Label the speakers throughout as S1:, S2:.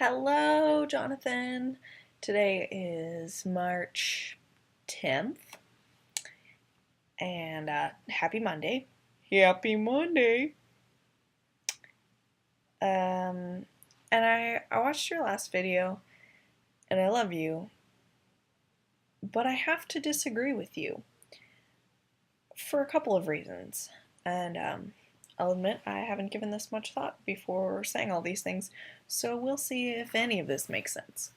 S1: Hello, Jonathan. Today is March 10th, and happy Monday. Happy Monday. And I watched your last video, and I love you, but I have to disagree with you for a couple of reasons. And I'll admit I haven't given this much thought before saying all these things, so we'll see if any of this makes sense.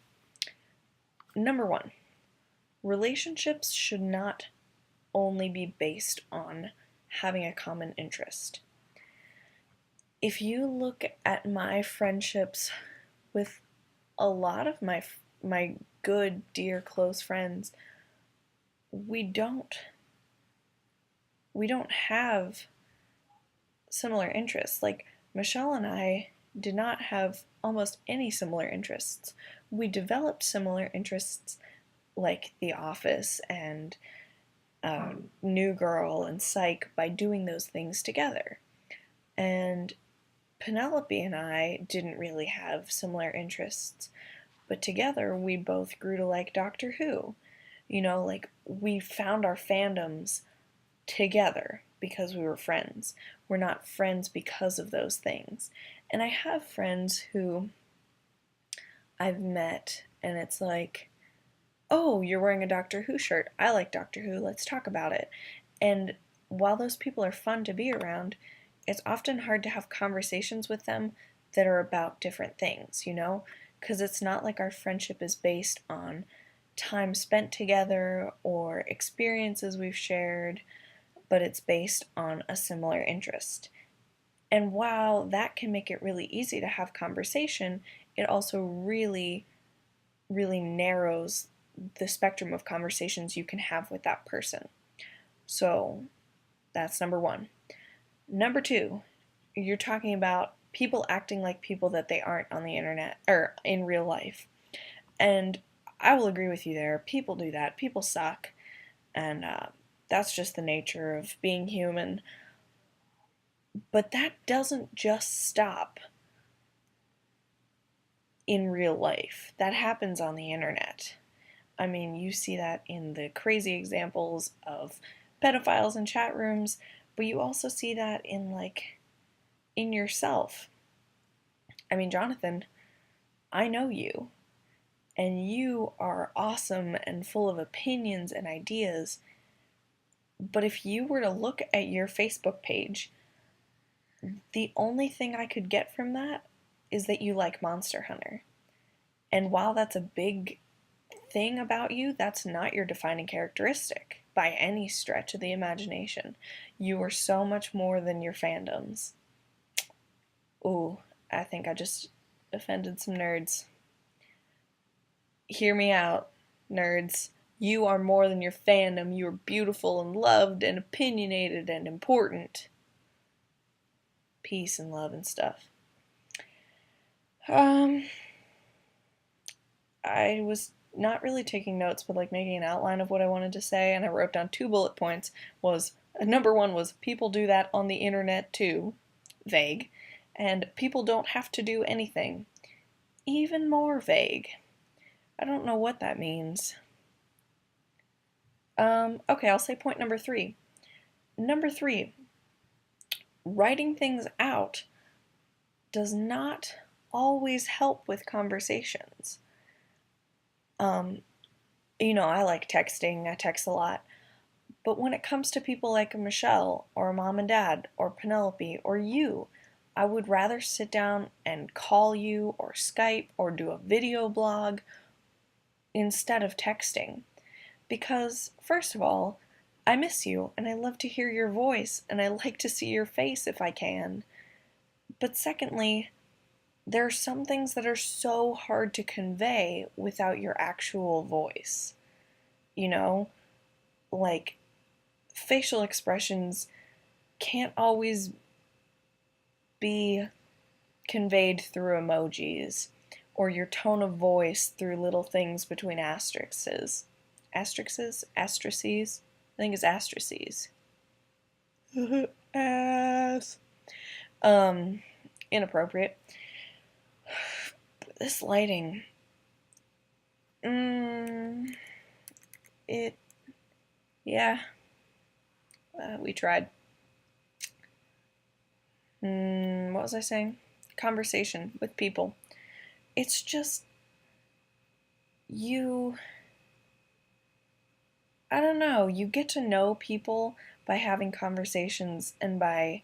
S1: Number one, relationships should not only be based on having a common interest. If you look at my friendships with a lot of my good, dear, close friends, we don't have similar interests. Like Michelle and I did not have almost any similar interests. We developed similar interests like The Office and New Girl and Psych by doing those things together. And Penelope and I didn't really have similar interests, but together we both grew to like Doctor Who. Like we found our fandoms together because we were friends. We're not friends because of those things. And I have friends who I've met and it's like, oh, you're wearing a Doctor Who shirt. I like Doctor Who. Let's talk about it. And while those people are fun to be around, it's often hard to have conversations with them that are about different things, Because it's not like our friendship is based on time spent together or experiences we've shared, but it's based on a similar interest. And while that can make it really easy to have conversation, it also really, really narrows the spectrum of conversations you can have with that person. So that's number one. Number two, you're talking about people acting like people that they aren't on the internet or in real life. And I will agree with you there. People do that. People suck. And that's just the nature of being human. But that doesn't just stop in real life. That happens on the internet. I mean, you see that in the crazy examples of pedophiles in chat rooms, but you also see that in yourself. I mean, Jonathan, I know you, and you are awesome and full of opinions and ideas, but if you were to look at your Facebook page, the only thing I could get from that is that you like Monster Hunter. And while that's a big thing about you, that's not your defining characteristic by any stretch of the imagination. You are so much more than your fandoms. Ooh, I think I just offended some nerds. Hear me out, nerds. You are more than your fandom. You are beautiful and loved and opinionated and important. Peace and love and stuff. I was not really taking notes, but making an outline of what I wanted to say, and I wrote down 2 bullet points. Number 1 was people do that on the internet too, vague, and people don't have to do anything, even more vague. I don't know what that means. Okay, I'll say point number 3. Number 3, writing things out does not always help with conversations. I like texting, I text a lot, but when it comes to people like Michelle, or mom and dad, or Penelope, or you, I would rather sit down and call you, or Skype, or do a video blog, instead of texting. Because, first of all, I miss you, and I love to hear your voice, and I like to see your face if I can. But secondly, there are some things that are so hard to convey without your actual voice. Like facial expressions can't always be conveyed through emojis or your tone of voice through little things between asterisks. Asterisks? I think it's asterisks. Ass. Inappropriate. This lighting, mm, it, yeah, we tried. What was I saying? Conversation with people. It's just, you, I don't know, you get to know people by having conversations and by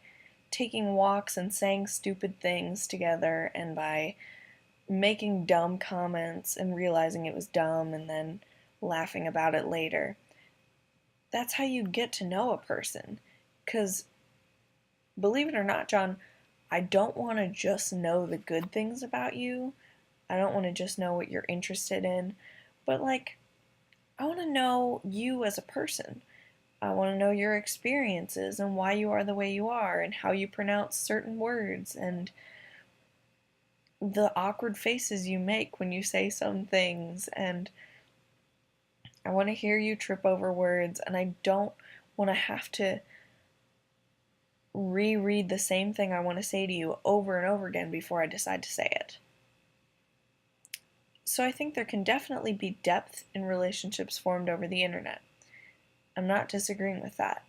S1: taking walks and saying stupid things together and by making dumb comments and realizing it was dumb and then laughing about it later. That's how you get to know a person. Because, believe it or not, John, I don't want to just know the good things about you. I don't want to just know what you're interested in. But, like, I want to know you as a person. I want to know your experiences and why you are the way you are and how you pronounce certain words and the awkward faces you make when you say some things. And I want to hear you trip over words, and I don't want to have to reread the same thing I want to say to you over and over again before I decide to say it. So I think there can definitely be depth in relationships formed over the internet. I'm not disagreeing with that.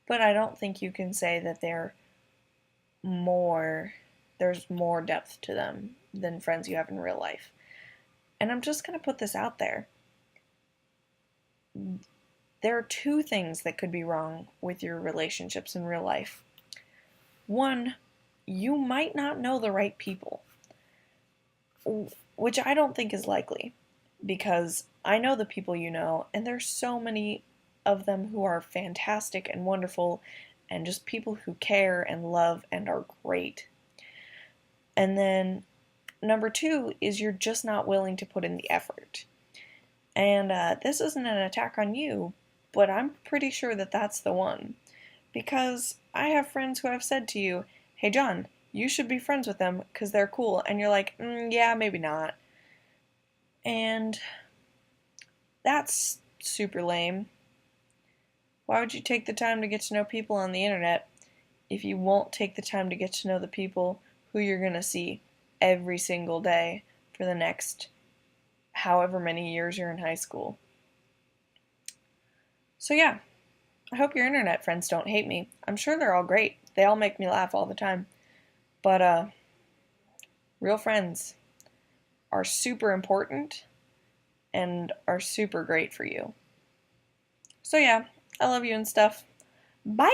S1: But I don't think you can say that there's more depth to them than friends you have in real life. And I'm just going to put this out there. There are two things that could be wrong with your relationships in real life. One, you might not know the right people, which I don't think is likely, because I know the people you know, and there's so many of them who are fantastic and wonderful, and just people who care and love and are great. And then number two is you're just not willing to put in the effort. And this isn't an attack on you, but I'm pretty sure that that's the one. Because I have friends who have said to you, hey John, you should be friends with them because they're cool. And you're like, yeah, maybe not. And that's super lame. Why would you take the time to get to know people on the internet if you won't take the time to get to know the people who you're going to see every single day for the next however many years you're in high school? So yeah, I hope your internet friends don't hate me. I'm sure they're all great. They all make me laugh all the time. But real friends are super important and are super great for you. So yeah, I love you and stuff. Bye!